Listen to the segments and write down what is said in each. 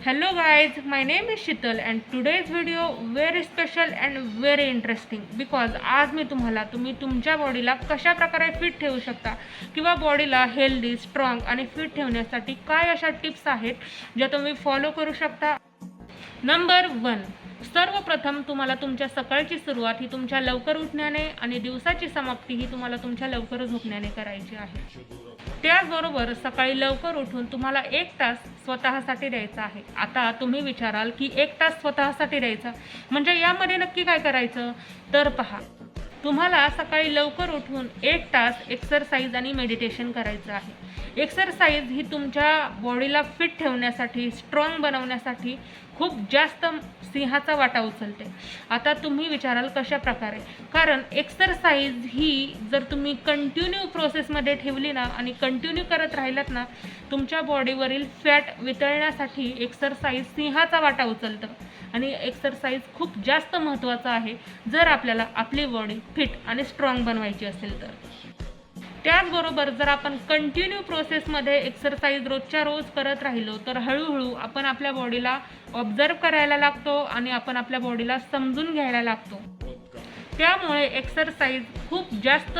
Hello guys, my name is Shital and today's video very special and very interesting because आज मी तुम्ही तुमच्या बॉडीला कशा प्रकारे फिट ठेवू शकता किंवा बॉडीला हेल्दी, स्ट्रॉंग आणि फिट ठेवण्यासाठी काय अशा टिप्स आहेत ज्या तुम्ही फॉलो करू शकता। नंबर 1, सर्वप्रथम तुम्हाला तुमच्या सकाळची सुरुवात ही तुमच्या लवकर उठण्याने आणि दिवसाची समाप्ती ही तुम्हाला तुमच्या लवकर झोपण्याने करायची आहे। त्याचबरोबर सकाळी लवकर उठून तुम्हाला 1 तास स्वतःसाठी द्यायचा आहे। आता तुम्ही विचाराल की 1 तास स्वतःसाठी द्यायचा म्हणजे यामध्ये नक्की काय करायचं, तर पहा, तुम्हाला सकाळी लवकर उठून 1 तास एक्सरसाइज आणि मेडिटेशन करायचं आहे। एक्सरसाइज ही तुमच्या बॉडीला फिट ठेवण्यासाठी, स्ट्रॉंग बनवण्यासाठी खूप जास्त सिंहाचा वाटा उचलते। आता तुम्ही विचाराल कशा प्रकारे, कारण एक्सरसाइज ही जर तुम्ही कंटिन्यू प्रोसेसमध्ये ठेवली ना आणि कंटिन्यू करत राहिलात ना, तुमच्या बॉडीवरील फॅट वितळण्यासाठी एक्सरसाइज सिंहाचा वाटा उचलतं आणि एक्सरसाइज खूप जास्त महत्त्वाचा आहे जर आपल्याला आपली बॉडी फिट आणि स्ट्रॉंग बनवायची असेल तर। त्याचबरोबर जर आपण कंटिन्यू प्रोसेसमध्ये एक्सरसाइज रोजच्या रोज करत राहिलो तर हळूहळू आपण आपल्या बॉडीला ऑब्झर्व करायला लागतो आणि आपण आपल्या बॉडीला समजून घ्यायला लागतो। त्यामुळे एक्सरसाइज खूप जास्त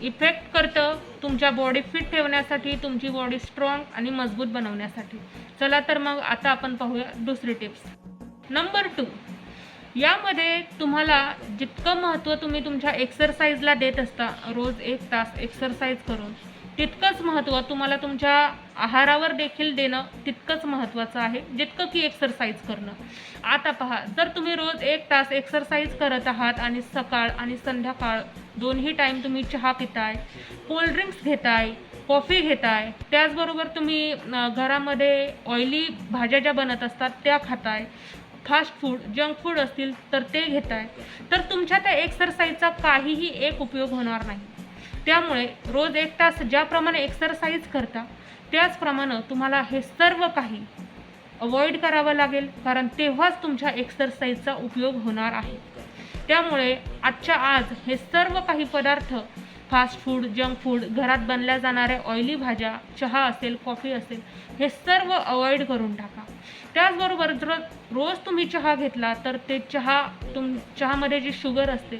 इफेक्ट करतं तुमच्या बॉडी फिट ठेवण्यासाठी, तुमची बॉडी स्ट्रॉंग आणि मजबूत बनवण्यासाठी। चला तर मग आता आपण पाहूया दुसरी टिप्स। नंबर 2, यामध्ये तुम्हाला जितकं महत्त्व तुम्ही तुमच्या एक्सरसाइजला देत असता, रोज 1 तास एक्सरसाइज करून, तितकंच महत्त्व तुम्हाला तुमच्या आहारावर देखील देणं तितकंच महत्त्वाचं आहे जितकं की एक्सरसाइज करणं। आता पहा, जर तुम्ही रोज 1 तास एक्सरसाइज करत आहात आणि सकाळ आणि संध्याकाळ दोन्ही टाईम तुम्ही चहा पिताय, कोल्ड्रिंक्स घेताय, कॉफी घेताय, त्याचबरोबर तुम्ही घरामध्ये ऑइली भाज्या ज्या बनत असतात त्या खाताय, फास्ट फूड, जंक फूड असतील तर ते घेताय, तर तुमच्या त्या एक्सरसाइजचा काहीही एक उपयोग होणार नाही। त्यामुळे रोज 1 तास ज्याप्रमाणे एक्सरसाइज करता त्याचप्रमाणे तुम्हाला हे सर्व काही अवॉइड करावं लागेल, कारण तेव्हाच तुमच्या एक्सरसाइजचा उपयोग होणार आहे। त्यामुळे आजच्या आज हे सर्व काही पदार्थ, फास्ट फूड, जंक फूड, घरात बनल्या जाणाऱ्या ऑइली भाज्या, चहा असेल, कॉफी असेल, हे सर्व अवॉइड करून टाका। त्याचबरोबर जर रोज तुम्ही चहा घेतला तर ते चहामध्ये जी शुगर असते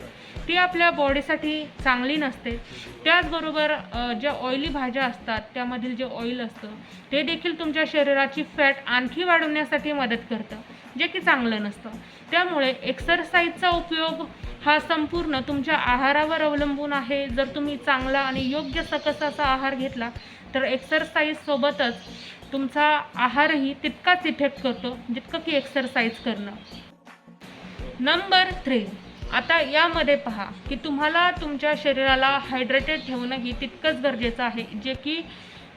ती आपल्या बॉडीसाठी चांगली नसते। त्याचबरोबर ज्या ऑइली भाज्या असतात त्यामधील जे ऑइल असतं ते देखील तुमच्या शरीराची फॅट आणखी वाढवण्यासाठी मदत करतं, जे की चांगलं नसतं। त्यामुळे एक्सरसाइजचा उपयोग हा संपूर्ण तुमच्या आहारावर अवलंबून आहे। जर तुम्ही चांगला आणि योग्य सकस असा आहार घेतला तर एक्सरसाइज सोबतच तुमचा आहारही तितकाच इफेक्ट करतो जितकं की एक्सरसाइज करणं। नंबर 3, आता यामध्ये पहा की तुम्हाला तुमच्या शरीराला हायड्रेटेड ठेवणं ही तितकंच गरजेचं आहे, जे की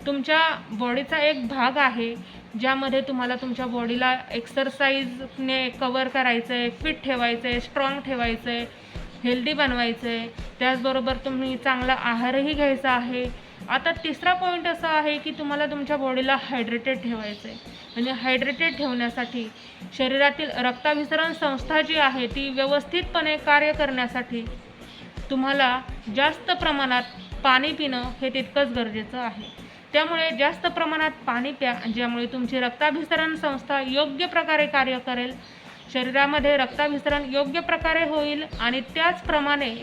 तुमच्या बॉडीचा एक भाग आहे, ज्यामध्ये तुम्हाला तुमच्या बॉडीला एक्सरसाइजने कवर करायचं आहे, फिट ठेवायचं आहे, स्ट्रॉंग ठेवायचं आहे, हेल्दी बनवायचं आहे। त्याचबरोबर तुम्ही चांगला आहारही घ्यायचा आहे। आता तिसरा पॉईंट असा आहे की तुम्हाला तुमच्या बॉडीला हायड्रेटेड ठेवायचं आहे आणि हायड्रेटेड ठेवण्यासाठी शरीरातील रक्ताभिसरण संस्था जी आहे ती व्यवस्थितपणे कार्य करण्यासाठी तुम्हाला जास्त प्रमाणात पाणी पिणं हे तितकंच गरजेचं आहे। त्यामुळे जास्त प्रमाणात पाणी प्या, ज्यामुळे तुमची रक्ताभिसरण संस्था योग्य प्रकारे कार्य करेल, शरीरामध्ये रक्ताभिसरण योग्य प्रकारे होईल आणि त्याचप्रमाणे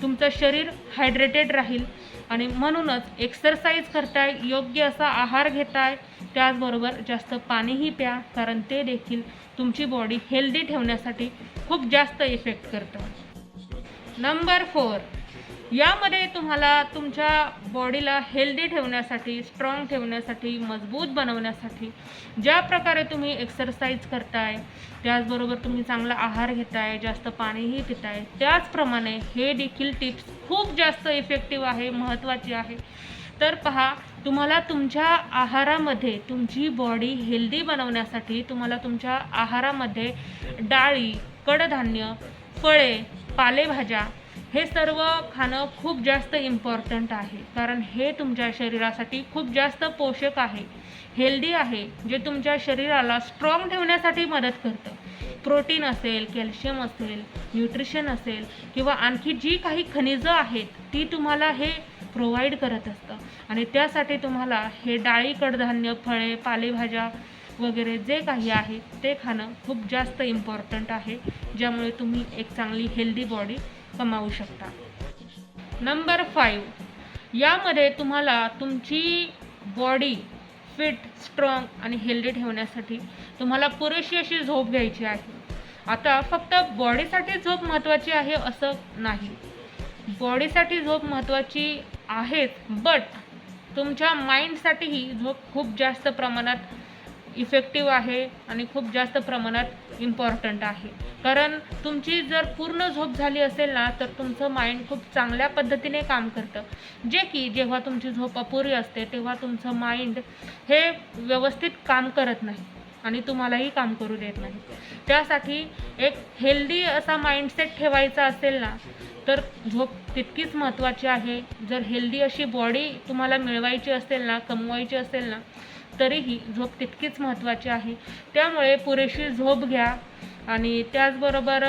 तुमचं शरीर हायड्रेटेड राहील। आणि म्हणूनच एक्सरसाइज करताय, योग्य असा आहार घेताय, त्याचबरोबर जास्त पाणीही प्या, कारण ते देखील तुमची बॉडी हेल्दी ठेवण्यासाठी खूप जास्त इफेक्ट करतं। नंबर 4, यामध्ये तुम्हाला तुमच्या बॉडीला हेल्दी ठेवण्यासाठी, स्ट्रॉंग ठेवण्यासाठी, मजबूत बनवण्यासाठी ज्या प्रकारे तुम्ही एक्सरसाइज करताय, त्याचबरोबर तुम्ही चांगला आहार घेताय, जास्त पाणीही पिताय, त्याचप्रमाणे हे देखील टिप्स खूप जास्त इफेक्टिव्ह आहे, महत्त्वाची आहे। तर पहा, तुम्हाला तुमच्या आहारामध्ये तुमची बॉडी हेल्दी बनवण्यासाठी तुम्हाला तुमच्या आहारामध्ये डाळी, कडधान्य, फळे, पालेभाज्या हे सर्व खाणं खूप जास्त इम्पॉर्टंट आहे, कारण हे तुमच्या शरीरासाठी खूप जास्त पोषक आहे, हेल्दी आहे, जे तुमच्या शरीराला स्ट्रॉंग ठेवण्यासाठी मदत करतं। प्रोटीन असेल, कॅल्शियम असेल, न्यूट्रिशन असेल किंवा आणखी जी काही खनिजं आहेत ती तुम्हाला हे प्रोव्हाइड करत असतं आणि त्यासाठी तुम्हाला हे डाळी, कडधान्य, फळे, पालेभाज्या वगैरे जे काही आहे ते खाणं खूप जास्त इम्पॉर्टंट आहे, ज्यामुळे तुम्ही एक चांगली हेल्दी बॉडी कमावू शकता. नंबर 5, यामध्ये तुम्हाला तुमची बॉडी फिट, स्ट्रॉंग आणि हेल्दी ठेवण्यासाठी तुम्हाला पुरेशी अशी झोप घ्यायची आहे. आता फक्त बॉडीसाठी झोप महत्त्वाची आहे असं नाही. बॉडीसाठी झोप महत्त्वाची आहेच, बट तुमच्या माइंडसाठीही झोप खूप जास्त प्रमाणात इफेक्टिव्ह आहे आणि खूप जास्त प्रमाणात इम्पॉर्टंट आहे. कारण तुमची जर पूर्ण झोप झाली असेल ना, तर तुमचं माइंड खूप चांगल्या पद्धतीने काम करतं. जे की जेव्हा तुमची झोप अपुरी असते तेव्हा तुमचं माइंड हे व्यवस्थित काम करत नाही आणि तुम्हालाही काम करू देत नाही. त्यासाठी एक हेल्दी असा माइंडसेट ठेवायचा असेल ना, तर झोप तितकीच महत्त्वाची आहे. जर हेल्दी अशी बॉडी तुम्हाला मिळवायची असेल ना, कमवायची असेल ना, तरीही झोप तितकीच महत्त्वाची आहे. त्यामुळे पुरेशी झोप घ्या आणि त्याचबरोबर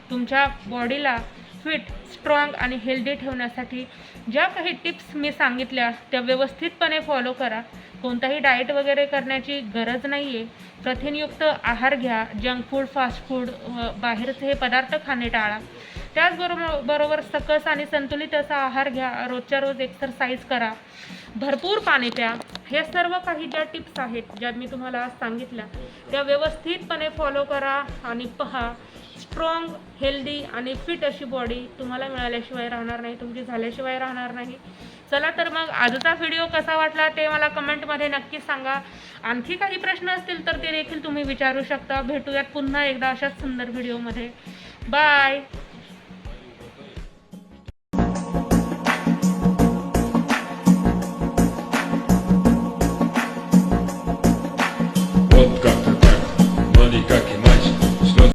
तुमच्या बॉडीला फिट, स्ट्रॉंग आणि हेल्दी ठेवण्यासाठी ज्या काही टिप्स मी सांगितल्या त्या व्यवस्थितपणे फॉलो करा. कोणताही डाएट वगैरे करण्याची गरज नाही आहे. प्रथिनयुक्त आहार घ्या. जंक फूड, फास्ट फूड, बाहेरचे हे पदार्थ खाणे टाळा. त्याचबरोबर सकस आणि संतुलित असा आहार घ्या. रोजच्या रोज एक्सरसाइज करा. भरपूर पाणी प्या. हे सर्व काही ज्या टिप्स आहेत, ज्या मी तुम्हाला आज सांगितल्या, त्या व्यवस्थितपणे फॉलो करा आणि पहा, स्ट्रॉंग, हेल्दी आणि फिट अशी बॉडी तुम्हाला मिळाल्याशिवाय राहणार नाही, तुमची झाल्याशिवाय राहणार नाही. चला तर मग आजचा व्हिडिओ कसा वाटला ते मला कमेंटमध्ये नक्की सांगा. आणखी काही प्रश्न असतील तर ते देखील तुम्ही विचारू शकता. भेटूयात पुन्हा एकदा अशाच सुंदर व्हिडिओमध्ये. बाय.